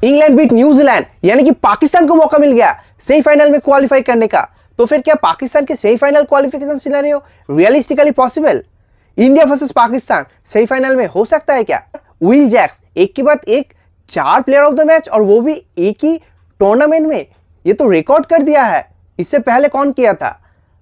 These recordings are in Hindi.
इंग्लैंड बीट न्यूजीलैंड, यानी कि पाकिस्तान को मौका मिल गया सेमीफाइनल में क्वालिफाई करने का। तो फिर क्या पाकिस्तान के semifinal qualification scenario realistically possible? India versus Pakistan semifinal में हो सकता है क्या? विल जैक्स एक के बाद एक 4 प्लेयर ऑफ द मैच, और वो भी एक ही टूर्नामेंट में, ये तो रिकॉर्ड कर दिया है। इससे पहले कौन किया था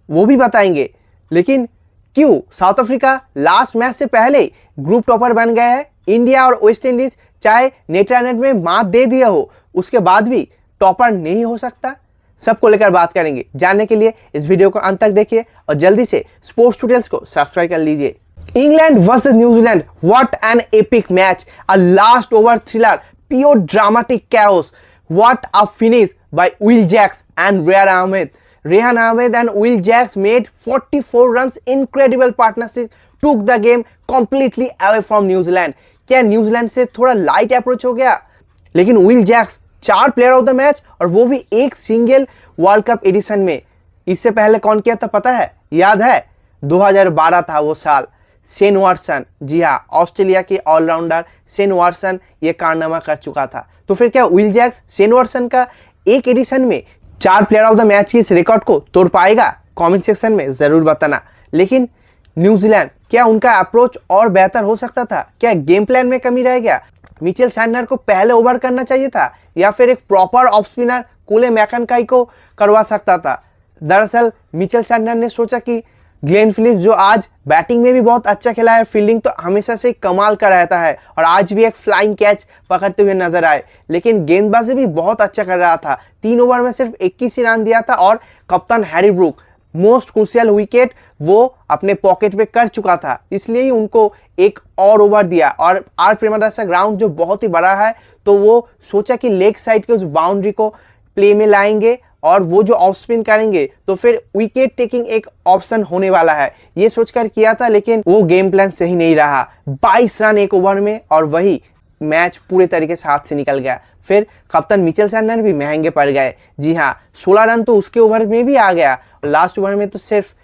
वो भी बताएंगे। लेकिन क्यों साउथ अफ्रीका लास्ट मैच से पहले ग्रुप टॉपर बन गया है? इंडिया और वेस्ट इंडीज चाहे नेटरलैंड में मात दे दिया हो, उसके बाद भी टॉपर नहीं हो सकता? सबको लेकर बात करेंगे। जानने के लिए इस वीडियो को अंत तक देखिए और जल्दी से स्पोर्ट्स ट्यूटोरियल्स को सब्सक्राइब कर लीजिए। England versus New Zealand, what an epic match, a last over thriller, pure dramatic chaos, what a finish by Will Jacks and Rehan Ahmed. Rehan Ahmed and Will Jacks made 44 runs, incredible partnership, took the game completely away from New Zealand. क्या न्यूजीलैंड से थोड़ा लाइट अप्रोच हो गया? लेकिन Will Jacks 4 player of the match, और वो भी एक सिंगल वर्ल्ड कप एडिशन में। इससे पहले कौन किया था पता है? याद है? 2012 था वो साल। शेन वॉटसन, जी हाँ, ऑस्ट्रेलिया के ऑलराउंडर शेन वॉटसन ये कारनामा कर चुका था। तो फिर क्या विल जैक्स शेन वॉटसन का एक एडिशन में 4 प्लेयर ऑफ द मैच की इस रिकॉर्ड को तोड़ पाएगा? कमेंट सेक्शन में जरूर बताना। लेकिन न्यूजीलैंड, क्या उनका अप्रोच और बेहतर हो सकता था? क्या गेम प्लान में कमी रह गया? मिचेल सैंटनर को पहले ओवर करना चाहिए था, या फिर एक प्रॉपर ऑफ स्पिनर कूले मैकनकाई को करवा सकता था? दरअसल मिचेल सैंटनर ने सोचा कि ग्लेन फिलिप्स, जो आज बैटिंग में भी बहुत अच्छा खेला है, फील्डिंग तो हमेशा से कमाल का रहता है और आज भी एक फ्लाइंग कैच पकड़ते हुए नजर आए, लेकिन गेंदबाजी भी बहुत अच्छा कर रहा था। 3 ओवर में सिर्फ 21 ही रन दिया था, और कप्तान Harry Brook most crucial wicket वो अपने पॉकेट पे कर चुका था, इसलिए ही उनको एक और ओवर दिया। और आर प्रेमदासा ग्राउंड जो बहुत ही बड़ा है, तो वो सोचा कि लेग साइड के उस बाउंड्री को प्ले में लाएंगे और वो जो ऑफ स्पिन करेंगे तो फिर विकेट टेकिंग एक ऑप्शन होने वाला है, ये सोचकर किया था। लेकिन वो गेम प्लान सही नहीं रहा। 22 रन एक ओवर में, और वही मैच पूरे तरीके से हाथ से निकल गया। फिर कप्तान मिचेल सैंटनर भी महंगे पड़ गए। जी हाँ, 16 रन तो उसके ओवर में भी आ गया, लास्ट ओवर में तो सिर्फ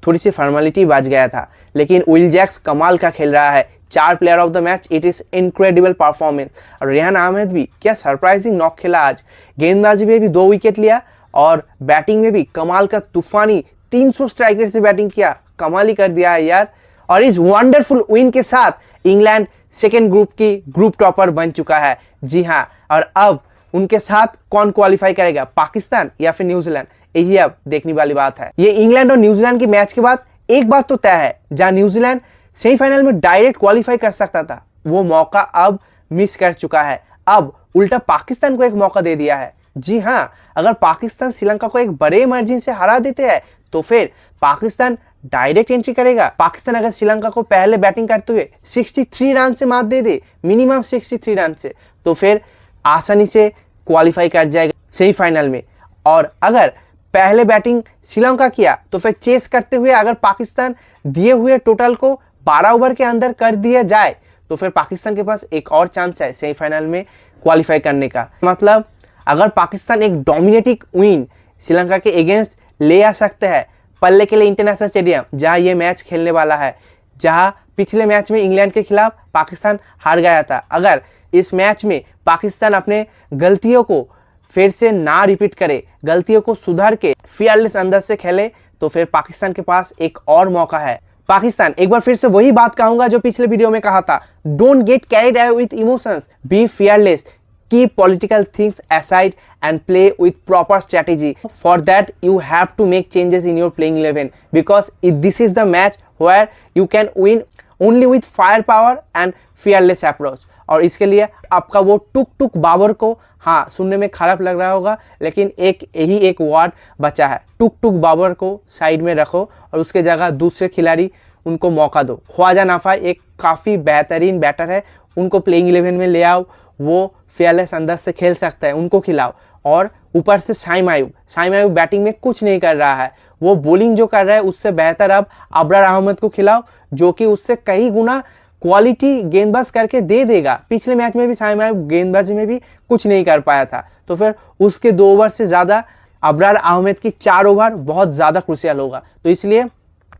थोड़ी सी फॉर्मेलिटी बच गया था। लेकिन विल जैक्स कमाल का खेल रहा है, 4 player of the match, it is incredible performance. और रेहान अहमद भी क्या सरप्राइजिंग नॉक खेला आज। गेंदबाजी में भी 2 विकेट लिया, और बैटिंग में भी कमाल का तूफानी 300 स्ट्राइक रेट से बैटिंग किया, कमाल ही कर दिया है यार। और इस वंडरफुल विन के साथ इंग्लैंड सेकेंड ग्रुप की ग्रुप टॉपर बन चुका है। जी हाँ, और अब उनके साथ कौन क्वालिफाई करेगा, पाकिस्तान या फिर न्यूजीलैंड, यही अब देखने वाली बात है। ये इंग्लैंड और न्यूजीलैंड के मैच के बाद एक बात तो तय है, जहां न्यूजीलैंड सेमीफाइनल में डायरेक्ट क्वालिफाई कर सकता था, वो मौका अब मिस कर चुका है। अब उल्टा पाकिस्तान को एक मौका दे दिया है। जी हाँ, अगर पाकिस्तान श्रीलंका को एक बड़े मार्जिन से हरा देते हैं, तो फिर पाकिस्तान डायरेक्ट एंट्री करेगा। पाकिस्तान अगर श्रीलंका को पहले बैटिंग करते हुए 63 रन से मात दे दे, मिनिमम 63 रन से, तो फिर आसानी से क्वालिफाई कर जाएगा सेमीफाइनल में। और अगर पहले बैटिंग श्रीलंका किया, तो फिर चेस करते हुए अगर पाकिस्तान दिए हुए टोटल को 12 ओवर के अंदर कर दिया जाए, तो फिर पाकिस्तान के पास एक और चांस है सेमीफाइनल में क्वालिफाई करने का। मतलब अगर पाकिस्तान एक डोमिनेटिंग विन श्रीलंका के अगेंस्ट ले आ सकते हैं पल्ले के लिए इंटरनेशनल स्टेडियम, जहां ये मैच खेलने वाला है, जहां पिछले मैच में इंग्लैंड के खिलाफ पाकिस्तान हार गया था, अगर इस मैच में पाकिस्तान अपने गलतियों को फिर से ना रिपीट करे, गलतियों को सुधार के फियरलेस अंदर से खेले, तो फिर पाकिस्तान के पास एक और मौका है। पाकिस्तान, एक बार फिर से वही बात कहूंगा जो पिछले वीडियो में कहा था, don't get carried away with emotions, be fearless, keep political things aside and play with proper strategy. For that you have to make changes in your playing 11, because this is the match where you can win only with firepower and fearless approach. और इसके लिए आपका वो टुक टुक बाबर को, हाँ सुनने में खराब लग रहा होगा, लेकिन यही एक वर्ड बचा है, टुक टुक बाबर को साइड में रखो और उसके जगह दूसरे खिलाड़ी उनको मौका दो। ख्वाजा नाफा एक काफ़ी बेहतरीन बैटर है, उनको प्लेइंग 11 में ले आओ, वो फेयरलेस अंदाज से खेल सकता है, उनको खिलाओ। और ऊपर से शाइम आयूब बैटिंग में कुछ नहीं कर रहा है, वो बॉलिंग जो कर रहा है उससे बेहतर अब अबरार अहमद को खिलाओ, जो कि उससे कई गुना क्वालिटी गेंदबाज करके दे देगा। पिछले मैच में भी शाइम आयूब गेंदबाजी में भी कुछ नहीं कर पाया था, तो फिर उसके 2 ओवर से ज़्यादा अबरार अहमद की 4 ओवर बहुत ज़्यादा क्रूशियल होगा। तो इसलिए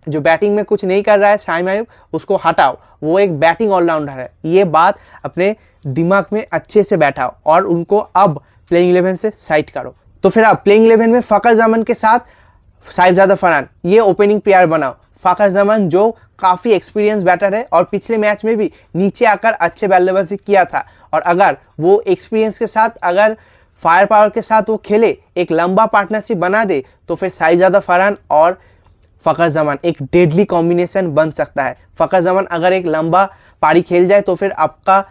जो बैटिंग में कुछ नहीं कर रहा है शाहिन आयुब, उसको हटाओ, वो एक बैटिंग ऑलराउंडर है। ये बात अपने दिमाग में अच्छे से बैठाओ और उनको अब प्लेइंग 11 से साइड करो। तो फिर अब प्लेइंग 11 में फ़खर जमान के साथ साहिबजादा फरहान ये ओपनिंग पेयर बनाओ। फ़खर जमान जो काफ़ी एक्सपीरियंस बैटर है और पिछले मैच में भी नीचे आकर अच्छे बल्लेबाजी किया था, और अगर वो एक्सपीरियंस के साथ, अगर फायर पावर के साथ वो खेले, एक लंबा पार्टनरशिप बना दे, तो फिर साहिबजादा फरहान और फ़खर जमान एक डेडली कॉम्बिनेशन बन सकता है। फ़खर जमान अगर एक लंबा पारी खेल जाए तो फिर आपका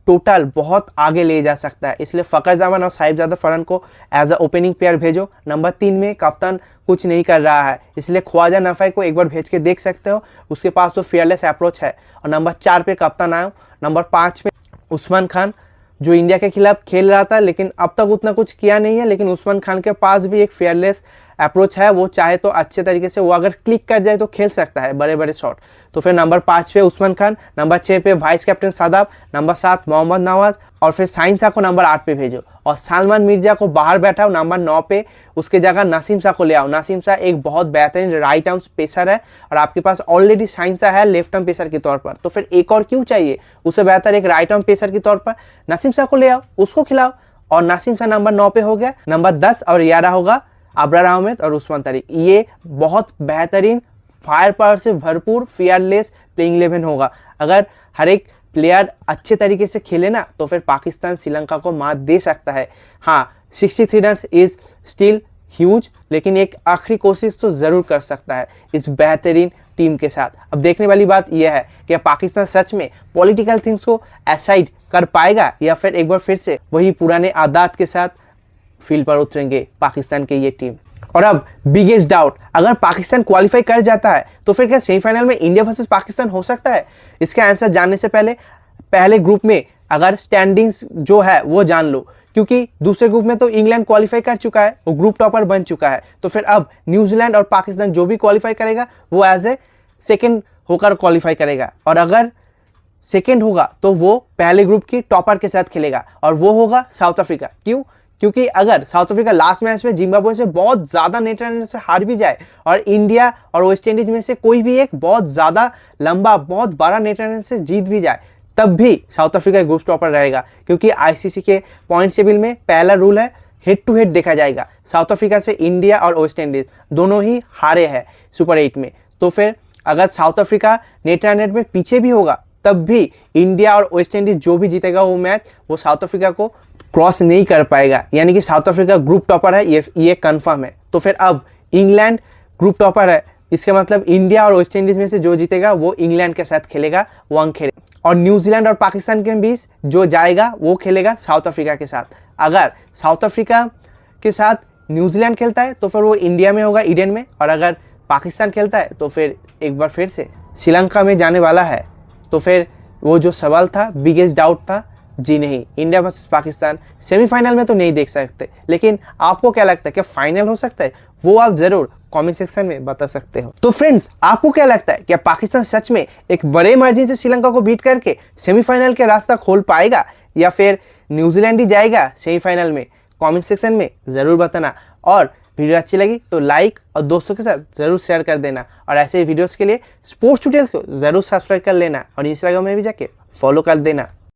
टोटल बहुत आगे ले जा सकता है। इसलिए फ़खर जमान और साहिबजादा फरहान को एज अ ओपनिंग प्लेयर भेजो। नंबर 3 में कप्तान कुछ नहीं कर रहा है, इसलिए ख्वाजा नफ़ई को एक बार भेज के देख सकते हो, उसके पास तो फेयरलेस अप्रोच है। और नंबर 4 पे कप्तान आओ। नंबर 5 पे उस्मान खान, जो इंडिया के खिलाफ खेल रहा था लेकिन अब तक उतना कुछ किया नहीं है, लेकिन उस्मान खान के पास भी एक फेयरलेस अप्रोच है। वो चाहे तो अच्छे तरीके से, वो अगर क्लिक कर जाए तो खेल सकता है बड़े बड़े शॉट। तो फिर नंबर 5 पे उस्मान खान, नंबर 6 पे vice captain Shadab, number 7 Mohammad Nawaz, और फिर शाहिन शाह को नंबर 8 पे भेजो। और सलमान मिर्जा को बाहर बैठाओ नंबर 9 पे, उसके जगह नसीम शाह को ले आओ। नसीम शाह एक बहुत बेहतरीन राइट आर्म पेसर है और आपके पास ऑलरेडी शाहिन शाह है लेफ्ट आर्म पेसर के तौर पर, तो फिर एक और क्यों चाहिए? उससे बेहतर एक राइट आर्म पेसर के तौर पर नसीम शाह को ले आओ, उसको खिलाओ। और नसीम शाह नंबर 9 पे हो गया। नंबर 10 और 11 होगा अबरार अहमद और उस्मान तारिक। ये बहुत बेहतरीन फायर पावर से भरपूर फेयरलेस प्लेइंग 11 होगा। अगर हर एक प्लेयर अच्छे तरीके से खेले ना, तो फिर पाकिस्तान श्रीलंका को मात दे सकता है। हाँ, 63 रन इज स्टिल ह्यूज, लेकिन एक आखिरी कोशिश तो ज़रूर कर सकता है इस बेहतरीन टीम के साथ। अब देखने वाली बात यह है कि पाकिस्तान सच में पॉलिटिकल थिंग्स को असाइड कर पाएगा या फिर एक बार फिर से वही पुराने आदत के साथ फील्ड पर उतरेंगे पाकिस्तान के ये टीम। और अब बिगेस्ट डाउट, अगर पाकिस्तान क्वालिफाई कर जाता है तो फिर क्या सेमीफाइनल में इंडिया वर्सेस पाकिस्तान हो सकता है? इसका आंसर जानने से पहले ग्रुप में अगर स्टैंडिंग्स जो है वो जान लो, क्योंकि दूसरे ग्रुप में तो इंग्लैंड क्वालिफाई कर चुका है, वो ग्रुप टॉपर बन चुका है। तो फिर अब न्यूजीलैंड और पाकिस्तान जो भी क्वालिफाई करेगा वो एज ए सेकेंड होकर क्वालिफाई करेगा, और अगर सेकेंड होगा तो वो पहले ग्रुप की टॉपर के साथ खेलेगा, और वो होगा साउथ अफ्रीका। क्यों? क्योंकि अगर साउथ अफ्रीका लास्ट मैच में जिम्बाब्वे से बहुत ज़्यादा नेट रन से हार भी जाए और इंडिया और वेस्ट इंडीज में से कोई भी एक बहुत ज़्यादा लंबा, बहुत बड़ा नेट रन से जीत भी जाए, तब भी साउथ अफ्रीका ग्रुप टॉपर रहेगा। क्योंकि आईसीसी के पॉइंट टेबल में पहला रूल है हेड टू हेड देखा जाएगा। साउथ अफ्रीका से इंडिया और वेस्ट इंडीज दोनों ही हारे हैं सुपर 8 में। तो फिर अगर south Africa net run rate में पीछे भी होगा, तब भी इंडिया और वेस्ट इंडीज जो भी जीतेगा वो मैच, वो साउथ अफ्रीका को क्रॉस नहीं कर पाएगा। यानी कि साउथ अफ्रीका ग्रुप टॉपर है, ये कंफर्म है। तो फिर अब इंग्लैंड ग्रुप टॉपर है, इसका मतलब इंडिया और वेस्ट इंडीज में से जो जीतेगा वो इंग्लैंड के साथ खेलेगा, वो अंक खेलेगा। और न्यूजीलैंड और पाकिस्तान के बीच जो जाएगा वो खेलेगा साउथ अफ्रीका के साथ। अगर साउथ अफ्रीका के साथ न्यूजीलैंड खेलता है तो फिर वो इंडिया में होगा, ईडन में, और अगर पाकिस्तान खेलता है तो फिर एक बार फिर से श्रीलंका में जाने वाला है। तो फिर वो जो सवाल था, बिगेस्ट डाउट था, जी नहीं, इंडिया वर्सेस पाकिस्तान सेमीफाइनल में तो नहीं देख सकते, लेकिन आपको क्या लगता है क्या फाइनल हो सकता है? वो आप जरूर कमेंट सेक्शन में बता सकते हो। तो फ्रेंड्स, आपको क्या लगता है क्या पाकिस्तान सच में एक बड़े मार्जिन से श्रीलंका को बीट करके सेमीफाइनल के रास्ता खोल पाएगा, या फिर न्यूजीलैंड ही जाएगा सेमीफाइनल में? कमेंट सेक्शन में ज़रूर बताना। और वीडियो अच्छी लगी तो लाइक और दोस्तों के साथ ज़रूर शेयर कर देना, और ऐसे वीडियोस के लिए स्पोर्ट्स डिटेल्स को ज़रूर सब्सक्राइब कर लेना और इंस्टाग्राम में भी जाके फॉलो कर देना।